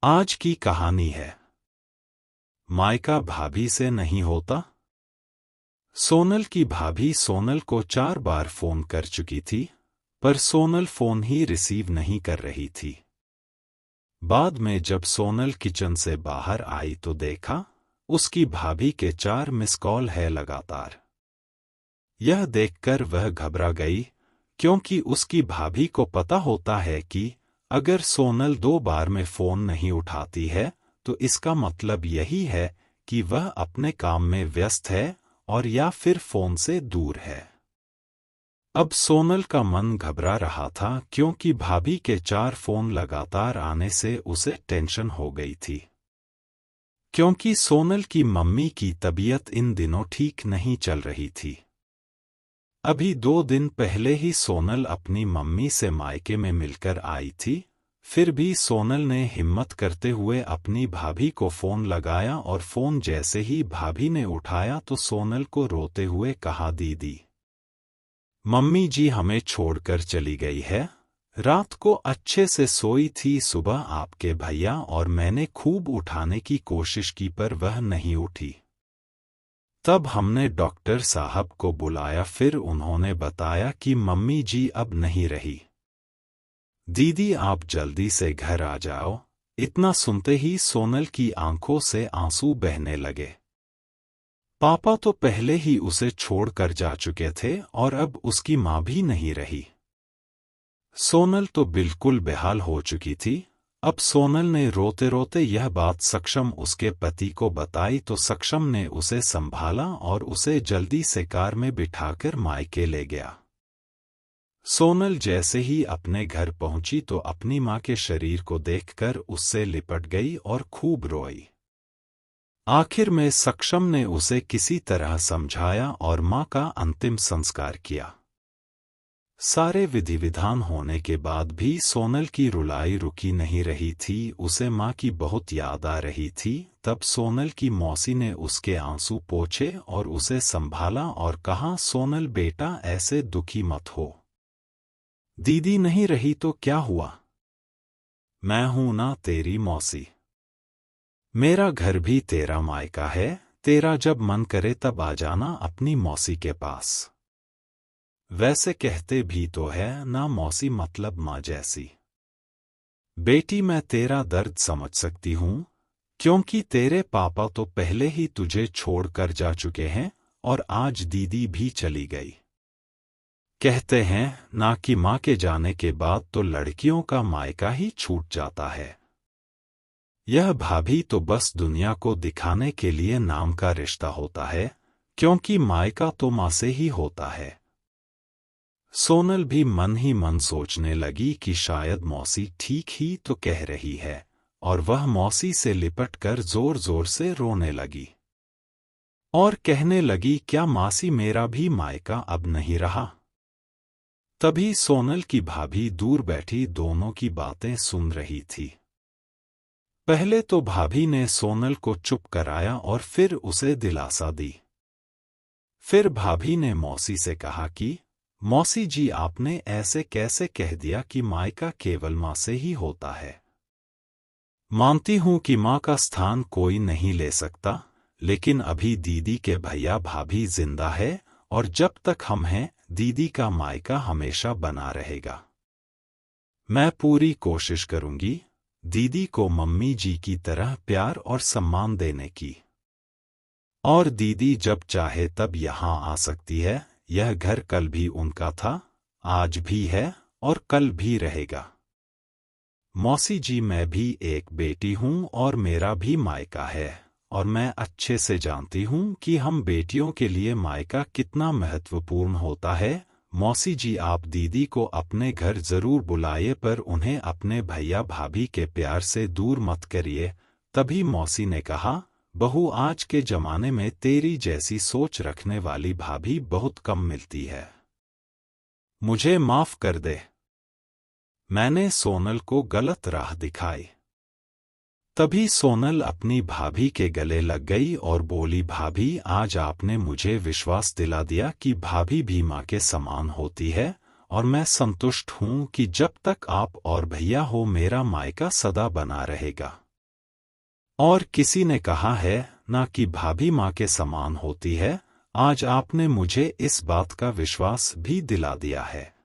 आज की कहानी है मायका भाभी से नहीं होता। सोनल की भाभी सोनल को 4 बार फोन कर चुकी थी, पर सोनल फोन ही रिसीव नहीं कर रही थी। बाद में जब सोनल किचन से बाहर आई तो देखा उसकी भाभी के 4 मिस कॉल है लगातार। यह देखकर वह घबरा गई, क्योंकि उसकी भाभी को पता होता है कि अगर सोनल 2 बार में फोन नहीं उठाती है तो इसका मतलब यही है कि वह अपने काम में व्यस्त है और या फिर फोन से दूर है। अब सोनल का मन घबरा रहा था, क्योंकि भाभी के 4 फोन लगातार आने से उसे टेंशन हो गई थी। क्योंकि सोनल की मम्मी की तबीयत इन दिनों ठीक नहीं चल रही थी। अभी 2 दिन पहले ही सोनल अपनी मम्मी से मायके में मिलकर आई थी। फिर भी सोनल ने हिम्मत करते हुए अपनी भाभी को फोन लगाया, और फोन जैसे ही भाभी ने उठाया तो सोनल को रोते हुए कहा, दीदी, मम्मी जी हमें छोड़कर चली गई है। रात को अच्छे से सोई थी, सुबह आपके भैया और मैंने खूब उठाने की कोशिश की पर वह नहीं उठी। तब हमने डॉक्टर साहब को बुलाया, फिर उन्होंने बताया कि मम्मी जी अब नहीं रही। दीदी आप जल्दी से घर आ जाओ। इतना सुनते ही सोनल की आंखों से आंसू बहने लगे। पापा तो पहले ही उसे छोड़कर जा चुके थे और अब उसकी माँ भी नहीं रही। सोनल तो बिल्कुल बेहाल हो चुकी थी। अब सोनल ने रोते रोते यह बात सक्षम उसके पति को बताई तो सक्षम ने उसे संभाला और उसे जल्दी से कार में बिठाकर मायके ले गया। सोनल जैसे ही अपने घर पहुंची तो अपनी माँ के शरीर को देखकर उससे लिपट गई और खूब रोई। आखिर में सक्षम ने उसे किसी तरह समझाया और माँ का अंतिम संस्कार किया। सारे विधि विधान होने के बाद भी सोनल की रुलाई रुकी नहीं रही थी। उसे माँ की बहुत याद आ रही थी। तब सोनल की मौसी ने उसके आंसू पोंछे और उसे संभाला और कहा, सोनल बेटा ऐसे दुखी मत हो। दीदी नहीं रही तो क्या हुआ, मैं हूं ना तेरी मौसी। मेरा घर भी तेरा मायका है। तेरा जब मन करे तब आ जाना अपनी मौसी के पास। वैसे कहते भी तो है ना, मौसी मतलब माँ जैसी। बेटी मैं तेरा दर्द समझ सकती हूँ, क्योंकि तेरे पापा तो पहले ही तुझे छोड़कर जा चुके हैं और आज दीदी भी चली गई। कहते हैं ना कि माँ के जाने के बाद तो लड़कियों का मायका ही छूट जाता है। यह भाभी तो बस दुनिया को दिखाने के लिए नाम का रिश्ता होता है, क्योंकि मायका तो माँ से ही होता है। सोनल भी मन ही मन सोचने लगी कि शायद मौसी ठीक ही तो कह रही है, और वह मौसी से लिपटकर जोर जोर से रोने लगी और कहने लगी, क्या मासी मेरा भी मायका अब नहीं रहा। तभी सोनल की भाभी दूर बैठी दोनों की बातें सुन रही थी। पहले तो भाभी ने सोनल को चुप कराया और फिर उसे दिलासा दी। फिर भाभी ने मौसी से कहा कि मौसी जी आपने ऐसे कैसे कह दिया कि मायका केवल माँ से ही होता है। मानती हूं कि माँ का स्थान कोई नहीं ले सकता, लेकिन अभी दीदी के भैया भाभी जिंदा है और जब तक हम हैं दीदी का मायका हमेशा बना रहेगा। मैं पूरी कोशिश करूंगी दीदी को मम्मी जी की तरह प्यार और सम्मान देने की। और दीदी जब चाहे तब यहाँ आ सकती है। यह घर कल भी उनका था, आज भी है और कल भी रहेगा। मौसी जी मैं भी एक बेटी हूँ और मेरा भी मायका है, और मैं अच्छे से जानती हूँ कि हम बेटियों के लिए मायका कितना महत्वपूर्ण होता है। मौसी जी आप दीदी को अपने घर जरूर बुलाइए, पर उन्हें अपने भैया भाभी के प्यार से दूर मत करिए। तभी मौसी ने कहा, बहू आज के जमाने में तेरी जैसी सोच रखने वाली भाभी बहुत कम मिलती है। मुझे माफ कर दे, मैंने सोनल को गलत राह दिखाई। तभी सोनल अपनी भाभी के गले लग गई और बोली, भाभी आज आपने मुझे विश्वास दिला दिया कि भाभी भी माँ के समान होती है, और मैं संतुष्ट हूँ कि जब तक आप और भैया हो मेरा मायका सदा बना रहेगा। और किसी ने कहा है ना कि भाभी माँ के समान होती है। आज आपने मुझे इस बात का विश्वास भी दिला दिया है।